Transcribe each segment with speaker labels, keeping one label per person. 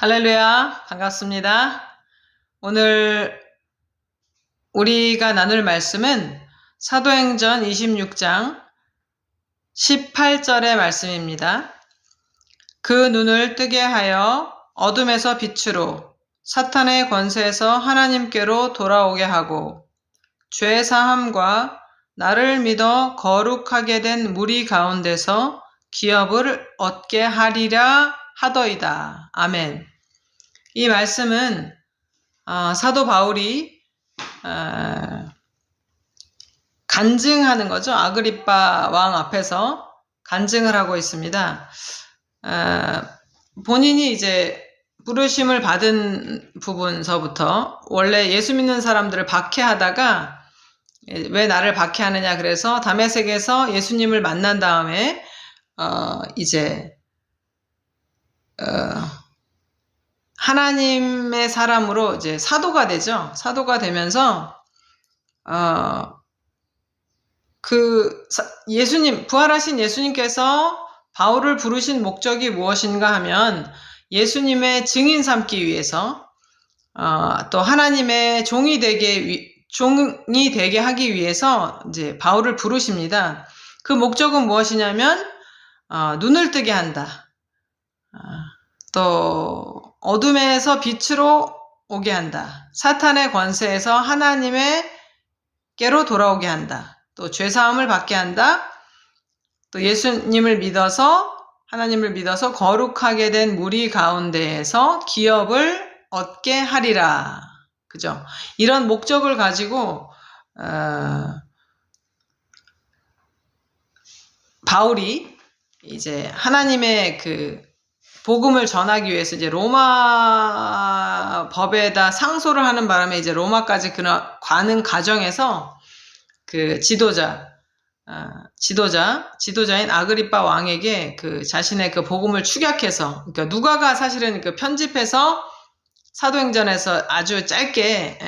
Speaker 1: 할렐루야, 반갑습니다. 오늘 우리가 나눌 말씀은 사도행전 26장 18절의 말씀입니다. 그 눈을 뜨게 하여 어둠에서 빛으로 사탄의 권세에서 하나님께로 돌아오게 하고 죄 사함과 나를 믿어 거룩하게 된 무리 가운데서 기업을 얻게 하리라 하더이다. 아멘. 이 말씀은 사도 바울이 간증하는 거죠. 아그리빠 왕 앞에서 간증을 하고 있습니다. 본인이 이제 부르심을 받은 부분서부터 원래 예수 믿는 사람들을 박해하다가 왜 나를 박해하느냐 그래서 다메섹에서 예수님을 만난 다음에 이제 하나님의 사람으로 이제 사도가 되죠. 사도가 되면서 부활하신 예수님께서 바울을 부르신 목적이 무엇인가 하면 예수님의 증인 삼기 위해서 또 하나님의 종이 되게 하기 위해서 이제 바울을 부르십니다. 그 목적은 무엇이냐면 눈을 뜨게 한다. 또 어둠에서 빛으로 오게 한다. 사탄의 권세에서 하나님께로 돌아오게 한다. 또 죄사함을 받게 한다. 또 예수님을 믿어서 하나님을 믿어서 거룩하게 된 무리 가운데에서 기업을 얻게 하리라. 그죠? 이런 목적을 가지고 바울이 이제 하나님의 그 복음을 전하기 위해서 이제 로마 법에다 상소를 하는 바람에 이제 로마까지 가는 과정에서 그 지도자인 아그리빠 왕에게 그 자신의 그 복음을 축약해서, 그러니까 누가가 사실은 그 편집해서 사도행전에서 아주 짧게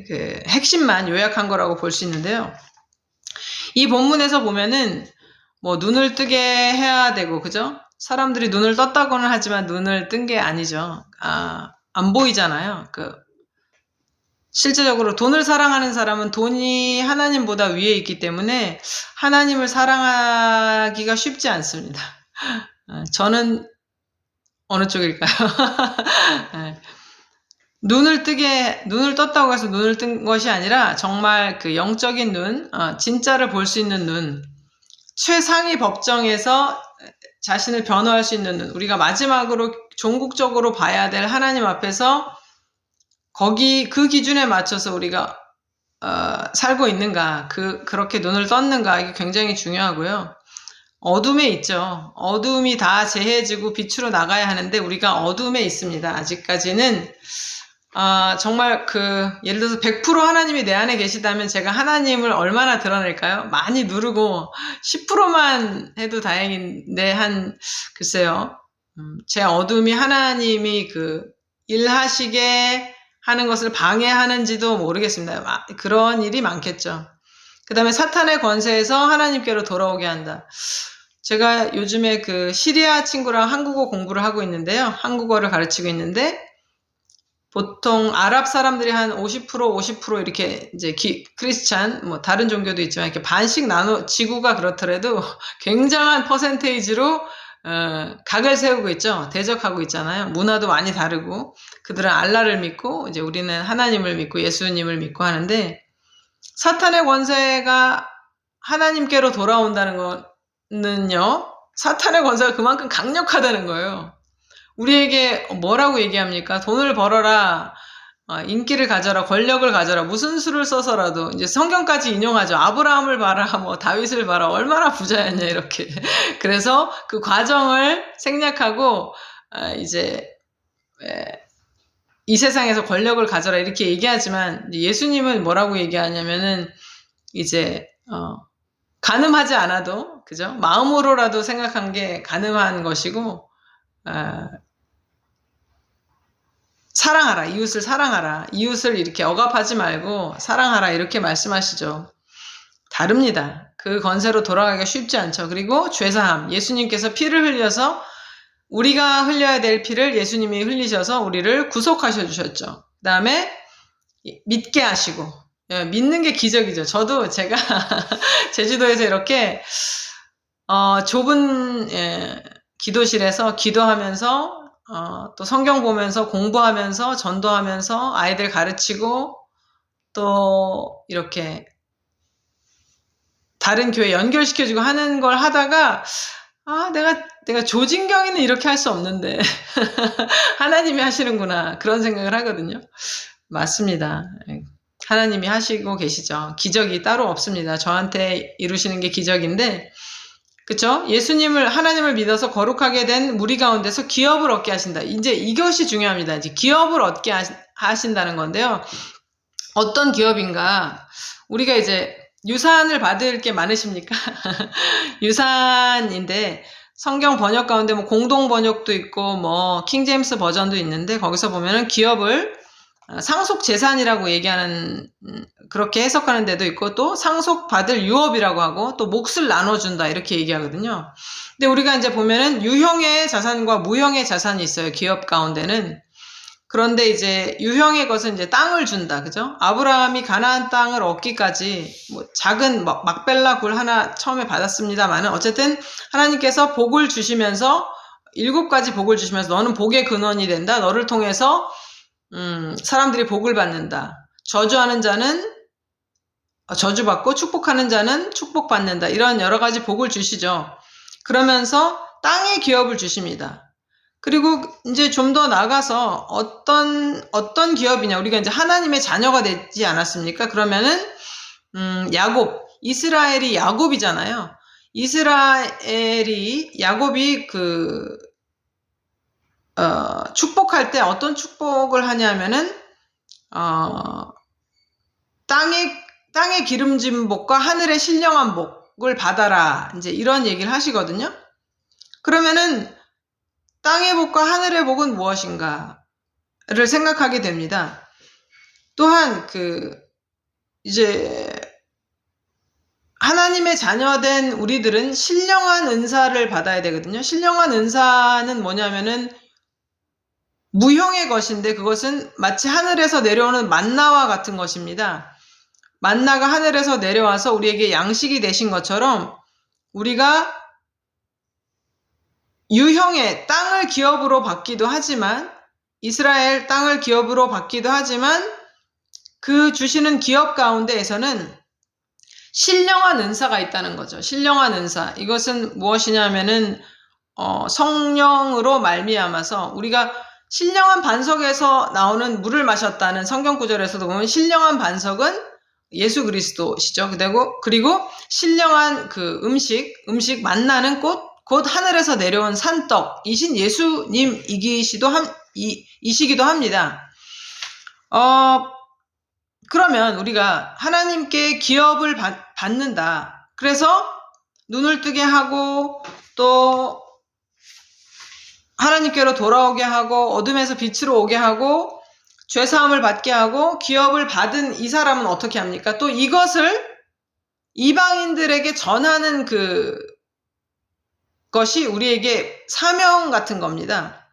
Speaker 1: 그 핵심만 요약한 거라고 볼 수 있는데요. 이 본문에서 보면은 뭐 눈을 뜨게 해야 되고, 그죠? 사람들이 눈을 떴다고는 하지만 눈을 뜬 게 아니죠. 안 보이잖아요. 실제적으로 돈을 사랑하는 사람은 돈이 하나님보다 위에 있기 때문에 하나님을 사랑하기가 쉽지 않습니다. 저는 어느 쪽일까요? 눈을 떴다고 해서 눈을 뜬 것이 아니라 정말 그 영적인 눈, 진짜를 볼 수 있는 눈, 최상위 법정에서 자신을 변호할 수 있는 눈, 우리가 마지막으로 종국적으로 봐야 될 하나님 앞에서 그 기준에 맞춰서 우리가 살고 있는가, 그렇게 눈을 떴는가, 이게 굉장히 중요하고요. 어둠에 있죠. 어둠이 다 재해지고 빛으로 나가야 하는데 우리가 어둠에 있습니다. 아직까지는 정말 예를 들어서 100% 하나님이 내 안에 계시다면 제가 하나님을 얼마나 드러낼까요? 많이 누르고 10%만 해도 다행인데 글쎄요. 제 어둠이 하나님이 일하시게 하는 것을 방해하는지도 모르겠습니다. 그런 일이 많겠죠. 그 다음에 사탄의 권세에서 하나님께로 돌아오게 한다. 제가 요즘에 시리아 친구랑 한국어 공부를 하고 있는데요. 한국어를 가르치고 있는데 보통 아랍 사람들이 한 50% 이렇게 이제 크리스찬, 뭐 다른 종교도 있지만 이렇게 반씩 지구가 그렇더라도 굉장한 퍼센테이지로 각을 세우고 있죠. 대적하고 있잖아요. 문화도 많이 다르고 그들은 알라를 믿고 이제 우리는 하나님을 믿고 예수님을 믿고 하는데 사탄의 권세가 하나님께로 돌아온다는 거는요. 사탄의 권세가 그만큼 강력하다는 거예요. 우리에게 뭐라고 얘기합니까? 돈을 벌어라, 인기를 가져라, 권력을 가져라, 무슨 수를 써서라도 이제 성경까지 인용하죠. 아브라함을 봐라, 뭐 다윗을 봐라, 얼마나 부자였냐 이렇게. 그래서 그 과정을 생략하고 이제 이 세상에서 권력을 가져라 이렇게 얘기하지만 예수님은 뭐라고 얘기하냐면은 이제 간음하지 않아도, 그죠? 마음으로라도 생각한 게 간음한 것이고. 사랑하라, 이웃을 사랑하라, 이웃을 이렇게 억압하지 말고 사랑하라 이렇게 말씀하시죠. 다릅니다. 그 권세로 돌아가기가 쉽지 않죠. 그리고 죄사함, 예수님께서 피를 흘려서 우리가 흘려야 될 피를 예수님이 흘리셔서 우리를 구속하셔 주셨죠. 그 다음에 믿게 하시고, 믿는 게 기적이죠. 저도 제가 제주도에서 이렇게 좁은 기도실에서 기도하면서 또 성경 보면서 공부하면서 전도하면서 아이들 가르치고 또 이렇게 다른 교회 연결시켜주고 하는 걸 하다가 내가 조진경이는 이렇게 할 수 없는데 하나님이 하시는구나 그런 생각을 하거든요. 맞습니다. 하나님이 하시고 계시죠. 기적이 따로 없습니다. 저한테 이루시는 게 기적인데, 그쵸? 하나님을 믿어서 거룩하게 된 무리 가운데서 기업을 얻게 하신다. 이제 이것이 중요합니다. 이제 기업을 얻게 하신다는 건데요. 어떤 기업인가? 우리가 이제 유산을 받을 게 많으십니까? 유산인데, 성경 번역 가운데 뭐 공동 번역도 있고, 뭐, 킹제임스 버전도 있는데, 거기서 보면은 기업을 상속 재산이라고 얘기하는, 그렇게 해석하는 데도 있고, 또 상속받을 유업이라고 하고, 또 몫을 나눠준다, 이렇게 얘기하거든요. 근데 우리가 이제 보면은 유형의 자산과 무형의 자산이 있어요, 기업 가운데는. 그런데 이제 유형의 것은 이제 땅을 준다, 그죠? 아브라함이 가나안 땅을 얻기까지 뭐 작은 막벨라 굴 하나 처음에 받았습니다만은 어쨌든 하나님께서 복을 주시면서 7가지 복을 주시면서 너는 복의 근원이 된다. 너를 통해서 사람들이 복을 받는다. 저주하는 자는 저주받고 축복하는 자는 축복받는다. 이런 여러 가지 복을 주시죠. 그러면서 땅의 기업을 주십니다. 그리고 이제 좀 더 나가서 어떤 기업이냐. 우리가 이제 하나님의 자녀가 되지 않았습니까? 그러면은, 이스라엘이 야곱이잖아요. 야곱이 축복할 때 어떤 축복을 하냐면은, 땅의 기름진 복과 하늘의 신령한 복을 받아라. 이제 이런 얘기를 하시거든요. 그러면은, 땅의 복과 하늘의 복은 무엇인가를 생각하게 됩니다. 또한 이제 하나님의 자녀된 우리들은 신령한 은사를 받아야 되거든요. 신령한 은사는 뭐냐면은 무형의 것인데 그것은 마치 하늘에서 내려오는 만나와 같은 것입니다. 만나가 하늘에서 내려와서 우리에게 양식이 되신 것처럼 우리가 유형의 땅을 기업으로 받기도 하지만 이스라엘 땅을 기업으로 받기도 하지만 그 주시는 기업 가운데에서는 신령한 은사가 있다는 거죠. 신령한 은사. 이것은 무엇이냐면은 성령으로 말미암아서 우리가 신령한 반석에서 나오는 물을 마셨다는 성경 구절에서도 보면 신령한 반석은 예수 그리스도시죠. 그리고 신령한 음식 만나는 곧 하늘에서 내려온 산떡이신 예수님이시기도 합니다. 그러면 우리가 하나님께 기업을 받는다. 그래서 눈을 뜨게 하고 또 하나님께로 돌아오게 하고 어둠에서 빛으로 오게 하고 죄사함을 받게 하고 기업을 받은 이 사람은 어떻게 합니까? 또 이것을 이방인들에게 전하는 것이 우리에게 사명 같은 겁니다.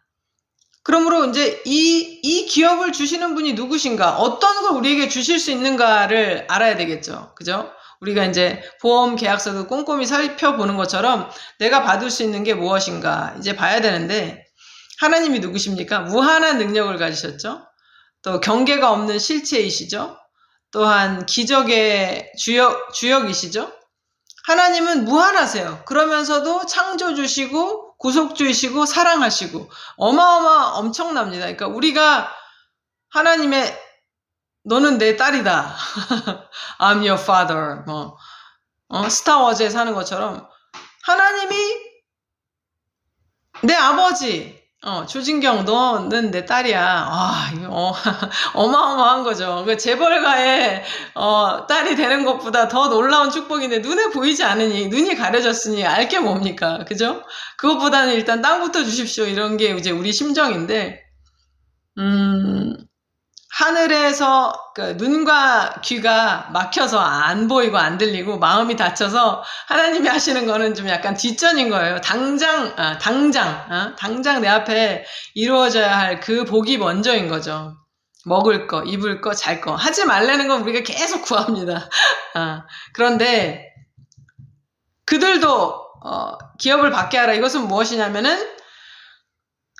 Speaker 1: 그러므로 이제 이 기업을 주시는 분이 누구신가, 어떤 걸 우리에게 주실 수 있는가를 알아야 되겠죠. 그죠? 우리가 이제 보험 계약서도 꼼꼼히 살펴보는 것처럼 내가 받을 수 있는 게 무엇인가 이제 봐야 되는데 하나님이 누구십니까? 무한한 능력을 가지셨죠. 또 경계가 없는 실체이시죠. 또한 기적의 주역이시죠. 하나님은 무한하세요. 그러면서도 창조주시고 구속주이시고 사랑하시고 엄청납니다. 그러니까 우리가 하나님의 너는 내 딸이다. I'm your father. 스타워즈에 사는 것처럼 하나님이 내 아버지. 조진경 너는 내 딸이야. 이거 어마어마한 거죠. 그 재벌가의 딸이 되는 것보다 더 놀라운 축복인데 눈에 보이지 않으니 눈이 가려졌으니 알게 뭡니까? 그죠? 그것보다는 일단 땅부터 주십시오. 이런 게 이제 우리 심정인데 하늘에서 그 눈과 귀가 막혀서 안 보이고 안 들리고 마음이 닫혀서 하나님이 하시는 거는 좀 약간 뒷전인 거예요. 당장 내 앞에 이루어져야 할 그 복이 먼저인 거죠. 먹을 거, 입을 거, 잘 거. 하지 말라는 건 우리가 계속 구합니다. 그런데 그들도 기업을 받게 하라. 이것은 무엇이냐면은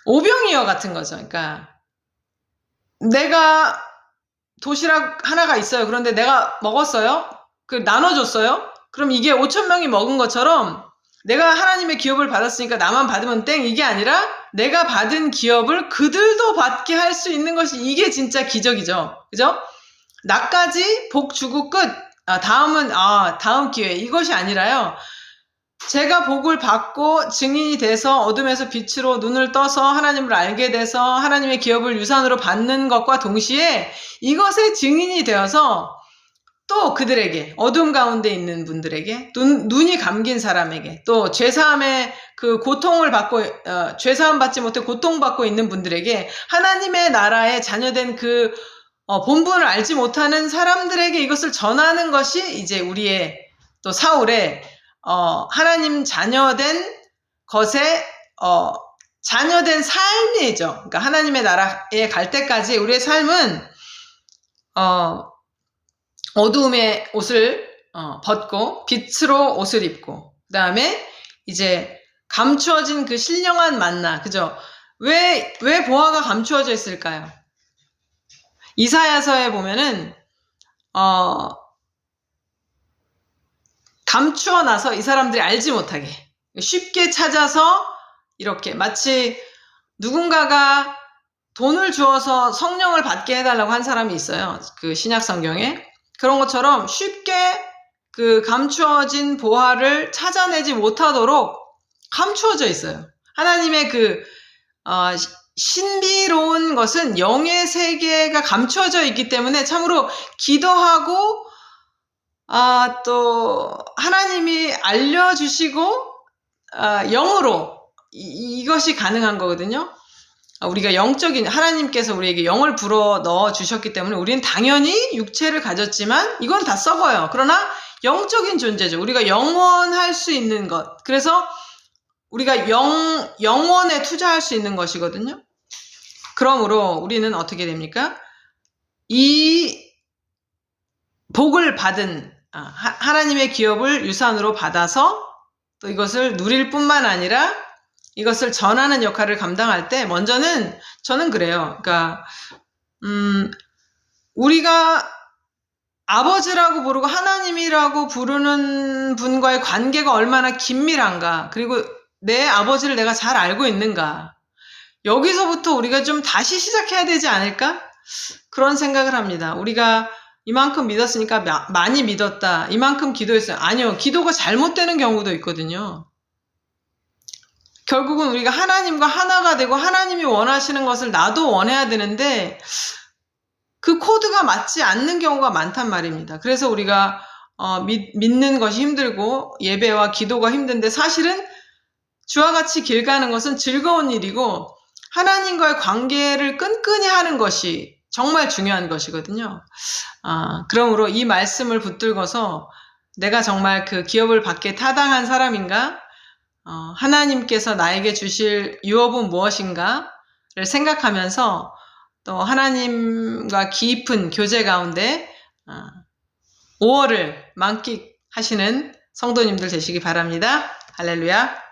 Speaker 1: 오병이어 같은 거죠. 그러니까 내가 도시락 하나가 있어요. 그런데 내가 먹었어요. 그 나눠줬어요. 그럼 이게 5,000명이 먹은 것처럼 내가 하나님의 기업을 받았으니까 나만 받으면 땡, 이게 아니라 내가 받은 기업을 그들도 받게 할 수 있는 것이, 이게 진짜 기적이죠. 그죠? 나까지 복 주고 끝. 다음 기회. 이것이 아니라요. 제가 복을 받고 증인이 돼서 어둠에서 빛으로 눈을 떠서 하나님을 알게 돼서 하나님의 기업을 유산으로 받는 것과 동시에 이것의 증인이 되어서 또 그들에게, 어둠 가운데 있는 분들에게, 눈이 감긴 사람에게, 또 죄사함의 그 고통을 받고, 죄사함 받지 못해 고통받고 있는 분들에게, 하나님의 나라의 자녀된 그 본분을 알지 못하는 사람들에게 이것을 전하는 것이 이제 우리의, 또 사울의 하나님 자녀된 것에 자녀된 삶이죠. 그러니까 하나님의 나라에 갈 때까지 우리의 삶은 어두움의 옷을 벗고 빛으로 옷을 입고, 그 다음에 이제 감추어진 그 신령한 만나, 그죠? 왜 보화가 감추어져 있을까요? 이사야서에 보면은 감추어 놔서 이 사람들이 알지 못하게 쉽게 찾아서, 이렇게 마치 누군가가 돈을 주어서 성령을 받게 해달라고 한 사람이 있어요. 그 신약 성경에. 그런 것처럼 쉽게 그 감추어진 보화를 찾아내지 못하도록 감추어져 있어요. 하나님의 그 신비로운 것은 영의 세계가 감추어져 있기 때문에 참으로 기도하고 또 하나님이 알려주시고 영으로 이것이 가능한 거거든요. 우리가 영적인, 하나님께서 우리에게 영을 불어 넣어 주셨기 때문에 우리는 당연히 육체를 가졌지만 이건 다 썩어요. 그러나 영적인 존재죠. 우리가 영원할 수 있는 것. 그래서 우리가 영원에 투자할 수 있는 것이거든요. 그러므로 우리는 어떻게 됩니까? 이 복을 받은 하나님의 기업을 유산으로 받아서 또 이것을 누릴 뿐만 아니라 이것을 전하는 역할을 감당할 때, 먼저는 저는 그래요. 그러니까 우리가 아버지라고 부르고 하나님이라고 부르는 분과의 관계가 얼마나 긴밀한가, 그리고 내 아버지를 내가 잘 알고 있는가, 여기서부터 우리가 좀 다시 시작해야 되지 않을까? 그런 생각을 합니다. 우리가 이만큼 믿었으니까 많이 믿었다, 이만큼 기도했어요. 아니요, 기도가 잘못되는 경우도 있거든요. 결국은 우리가 하나님과 하나가 되고 하나님이 원하시는 것을 나도 원해야 되는데 그 코드가 맞지 않는 경우가 많단 말입니다. 그래서 우리가 믿는 것이 힘들고 예배와 기도가 힘든데, 사실은 주와 같이 길 가는 것은 즐거운 일이고 하나님과의 관계를 끈끈이 하는 것이 정말 중요한 것이거든요. 그러므로 이 말씀을 붙들고서 내가 정말 그 기업을 받게 타당한 사람인가? 하나님께서 나에게 주실 유업은 무엇인가를 생각하면서 또 하나님과 깊은 교제 가운데 5월을 만끽하시는 성도님들 되시기 바랍니다. 할렐루야.